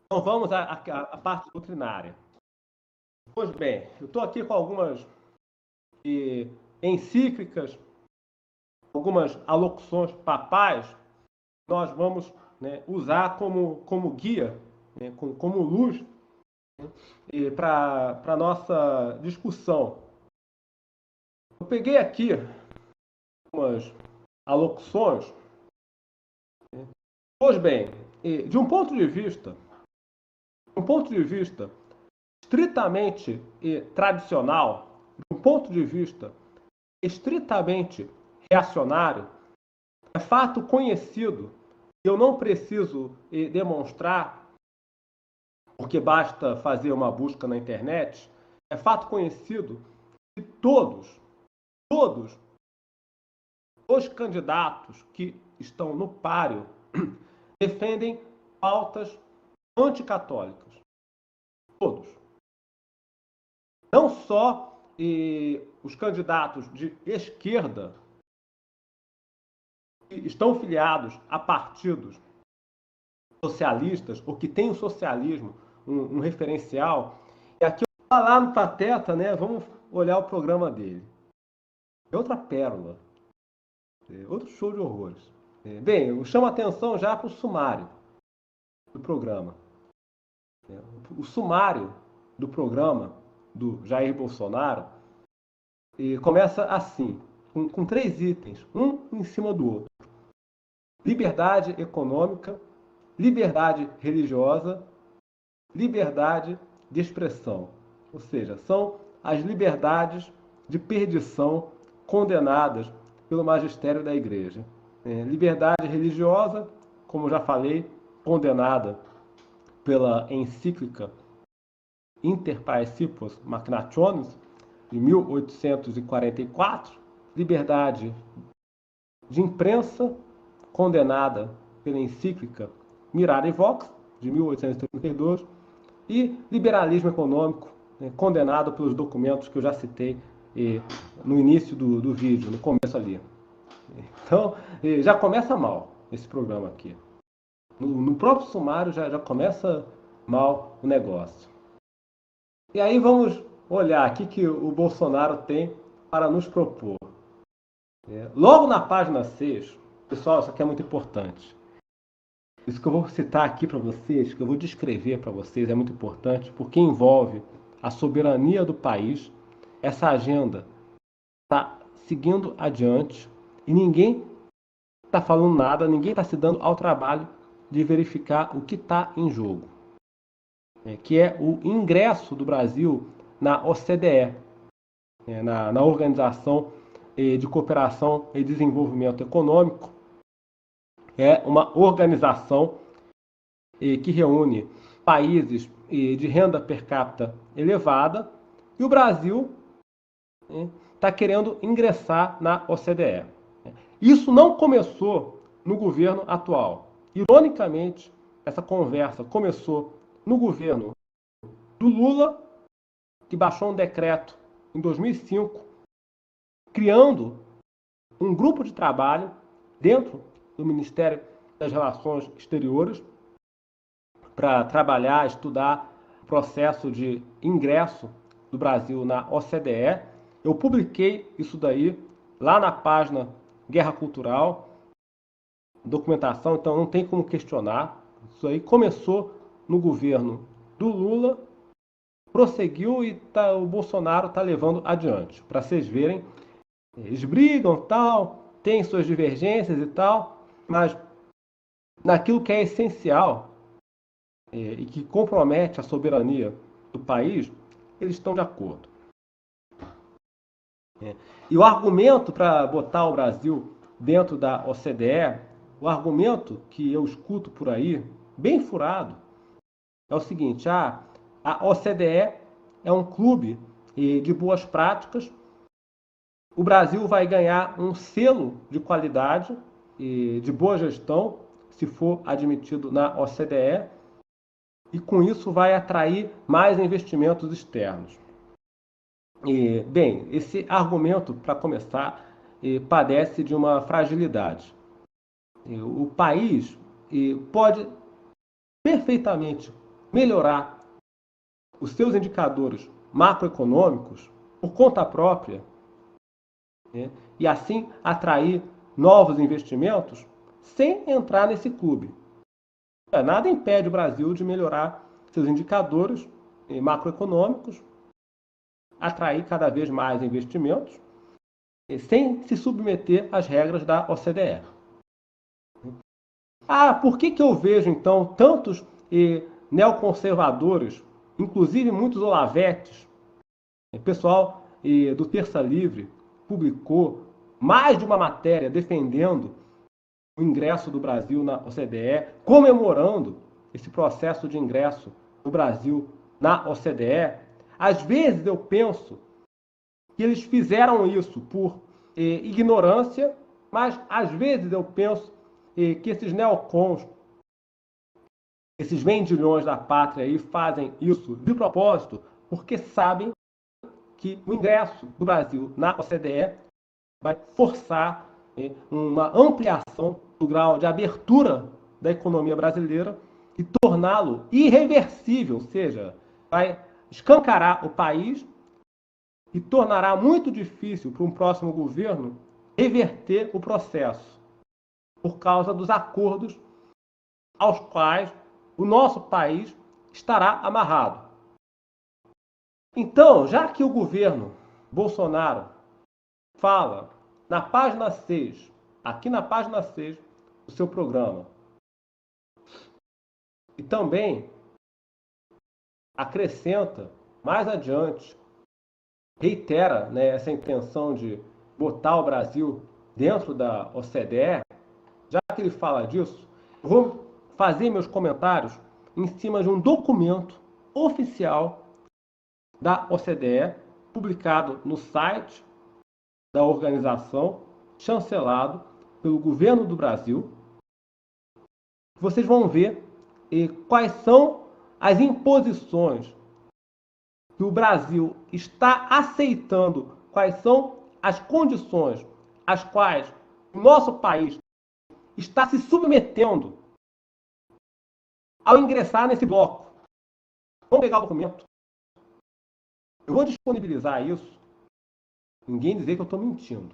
Então vamos à parte doutrinária. Pois bem, eu estou aqui com algumas encíclicas, algumas alocuções papais, nós vamos, né, usar como guia, né, como luz para a nossa discussão. Eu peguei aqui algumas alocuções. Pois bem, de um ponto de vista, estritamente tradicional, de um ponto de vista estritamente reacionário, é fato conhecido, eu não preciso demonstrar, porque basta fazer uma busca na internet, é fato conhecido que todos os candidatos que estão no páreo defendem pautas anticatólicas. Todos. Não só os candidatos de esquerda que estão filiados a partidos socialistas ou que têm o socialismo um referencial. E aqui lá no Pateta, né? Vamos olhar o programa dele. É outra pérola. Outro show de horrores. Bem, eu chamo a atenção já para o sumário do programa. O sumário do programa do Jair Bolsonaro começa assim, com 3 itens, um em cima do outro. Liberdade econômica, liberdade religiosa, liberdade de expressão. Ou seja, são as liberdades de perdição condenadas pelo magistério da Igreja. Liberdade religiosa, como já falei, condenada pela encíclica Inter Praecipos Machinationis, de 1844, liberdade de imprensa, condenada pela encíclica Mirare Vox, de 1832, e liberalismo econômico, condenado pelos documentos que eu já citei no início do vídeo, no começo ali. Então, já começa mal esse programa aqui. No próprio sumário já começa mal o negócio. E aí vamos olhar aqui que o Bolsonaro tem para nos propor. Logo na página 6, pessoal, isso aqui é muito importante. Isso que eu vou citar aqui para vocês, que eu vou descrever para vocês, é muito importante, porque envolve a soberania do país. Essa agenda está seguindo adiante e ninguém está falando nada, ninguém está se dando ao trabalho de verificar o que está em jogo, que é o ingresso do Brasil na OCDE, na Organização de Cooperação e Desenvolvimento Econômico. É uma organização que reúne países de renda per capita elevada, e o Brasil está querendo ingressar na OCDE. Isso não começou no governo atual. Ironicamente, essa conversa começou no governo do Lula, que baixou um decreto em 2005, criando um grupo de trabalho dentro do Ministério das Relações Exteriores para trabalhar, estudar o processo de ingresso do Brasil na OCDE. Eu publiquei isso daí lá na página Guerra Cultural, documentação, então não tem como questionar. Isso aí começou no governo do Lula, prosseguiu e o Bolsonaro está levando adiante. Para vocês verem, eles brigam, tal, tem suas divergências e tal, mas naquilo que é essencial e que compromete a soberania do país, eles estão de acordo. E o argumento para botar o Brasil dentro da OCDE, o argumento que eu escuto por aí, bem furado, é o seguinte: a OCDE é um clube de boas práticas, o Brasil vai ganhar um selo de qualidade e de boa gestão se for admitido na OCDE, e com isso vai atrair mais investimentos externos. Bem, esse argumento, para começar, padece de uma fragilidade. O país pode perfeitamente melhorar os seus indicadores macroeconômicos por conta própria, né, e assim atrair novos investimentos sem entrar nesse clube. Nada impede o Brasil de melhorar seus indicadores macroeconômicos, atrair cada vez mais investimentos, sem se submeter às regras da OCDE. Por que eu vejo, então, tantos neoconservadores, inclusive muitos olavetes? O pessoal do Terça Livre publicou mais de uma matéria defendendo o ingresso do Brasil na OCDE, comemorando esse processo de ingresso do Brasil na OCDE. Às vezes eu penso que eles fizeram isso por ignorância, mas às vezes eu penso que esses neocons, esses vendilhões da pátria aí fazem isso de propósito, porque sabem que o ingresso do Brasil na OCDE vai forçar uma ampliação do grau de abertura da economia brasileira e torná-lo irreversível, ou seja, vai escancarar o país e tornará muito difícil para um próximo governo reverter o processo, por causa dos acordos aos quais o nosso país estará amarrado. Então, já que o governo Bolsonaro fala na página 6, aqui na página 6 do seu programa, e também acrescenta mais adiante, reitera, né, essa intenção de botar o Brasil dentro da OCDE, já que ele fala disso, eu vou fazer meus comentários em cima de um documento oficial da OCDE, publicado no site da organização, chancelado pelo governo do Brasil. Vocês vão ver quais são as imposições que o Brasil está aceitando, quais são as condições às quais o nosso país está se submetendo ao ingressar nesse bloco. Vamos pegar o documento. Eu vou disponibilizar isso. Ninguém dizer que eu estou mentindo.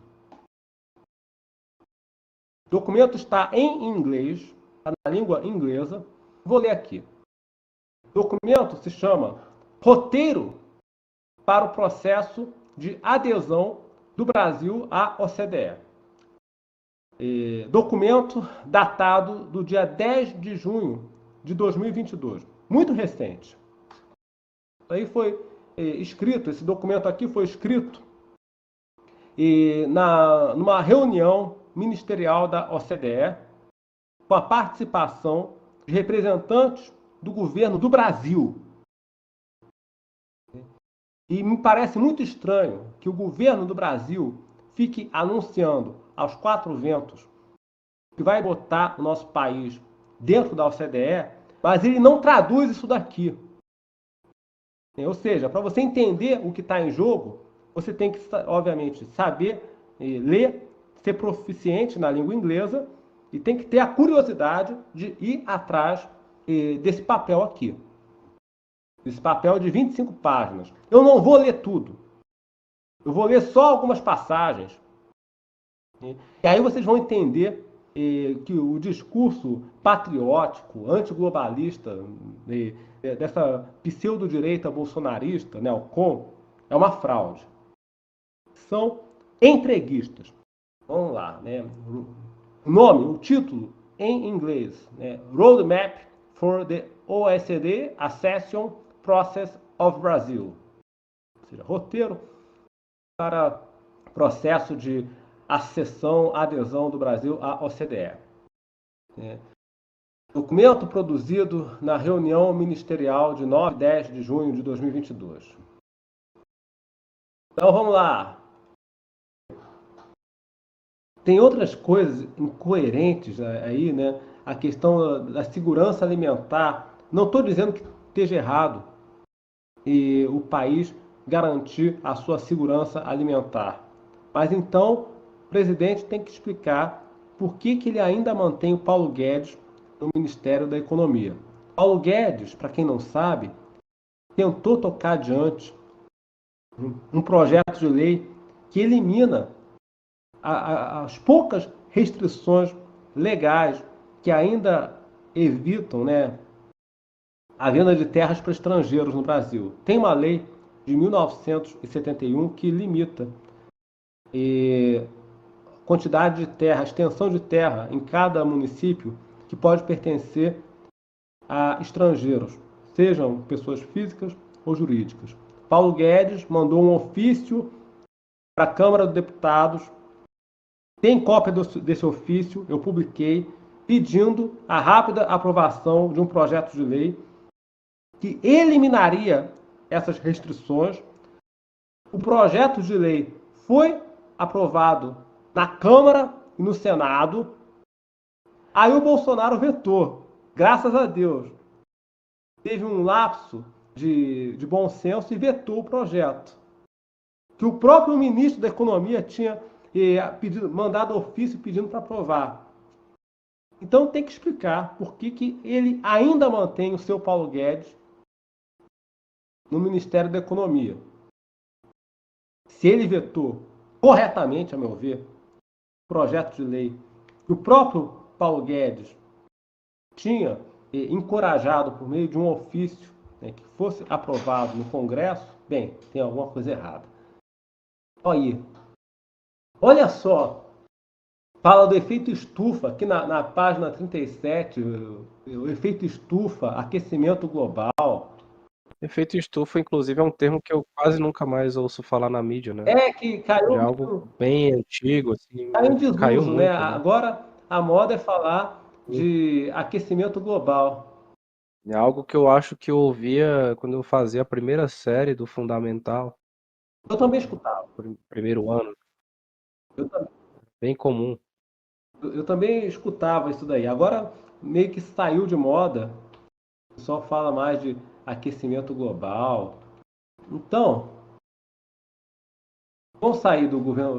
O documento está em inglês, está na língua inglesa. Vou ler aqui. O documento se chama Roteiro para o Processo de Adesão do Brasil à OCDE. Documento datado do dia 10 de junho de 2022. Muito recente. Aí foi escrito, esse documento aqui foi escrito numa reunião ministerial da OCDE, com a participação de representantes do governo do Brasil. E me parece muito estranho que o governo do Brasil fique anunciando aos quatro ventos que vai botar o nosso país dentro da OCDE, mas ele não traduz isso daqui. Ou seja, para você entender o que está em jogo, você tem que, obviamente, saber ler, ser proficiente na língua inglesa e tem que ter a curiosidade de ir atrás desse papel aqui. Esse papel de 25 páginas. Eu não vou ler tudo. Eu vou ler só algumas passagens. E aí vocês vão entender que o discurso patriótico, antiglobalista, dessa pseudo-direita bolsonarista, neocon, é uma fraude. São entreguistas. Vamos lá, né? O nome, o título em inglês, né? Roadmap for the OECD Accession Process of Brazil. Ou seja, roteiro para processo de adesão do Brasil à OCDE. Documento produzido na reunião ministerial de 9 e 10 de junho de 2022. Então vamos lá. Tem outras coisas incoerentes aí, né? A questão da segurança alimentar. Não estou dizendo que esteja errado e o país garantir a sua segurança alimentar. Mas então o presidente tem que explicar por que ele ainda mantém o Paulo Guedes no Ministério da Economia. Paulo Guedes, para quem não sabe, tentou tocar adiante um projeto de lei que elimina as poucas restrições legais que ainda evitam, né, a venda de terras para estrangeiros no Brasil. Tem uma lei de 1971 que limita a quantidade de terra, a extensão de terra em cada município que pode pertencer a estrangeiros, sejam pessoas físicas ou jurídicas. Paulo Guedes mandou um ofício para a Câmara dos Deputados, tem cópia desse ofício, eu publiquei, pedindo a rápida aprovação de um projeto de lei que eliminaria essas restrições. O projeto de lei foi aprovado na Câmara e no Senado. Aí o Bolsonaro vetou, graças a Deus. Teve um lapso de bom senso e vetou o projeto. Que o próprio ministro da Economia tinha mandado ofício pedindo para aprovar. Então tem que explicar por que ele ainda mantém o seu Paulo Guedes no Ministério da Economia. Se ele vetou corretamente, a meu ver, o projeto de lei que o próprio Paulo Guedes tinha encorajado por meio de um ofício, né, que fosse aprovado no Congresso, bem, tem alguma coisa errada. Aí, olha só, fala do efeito estufa, aqui na página 37, o efeito estufa, aquecimento global. Efeito estufa, inclusive, é um termo que eu quase nunca mais ouço falar na mídia, né? É que Já é algo bem antigo, assim, caiu em caiu desuso, né? muito, né? Agora a moda é falar de aquecimento global. É algo que eu acho que eu ouvia quando eu fazia a primeira série do Fundamental, Eu também escutava. primeiro ano, Eu, bem comum. eu também escutava isso daí. Agora meio que saiu de moda. O pessoal fala mais de aquecimento global. Então, vamos sair do governo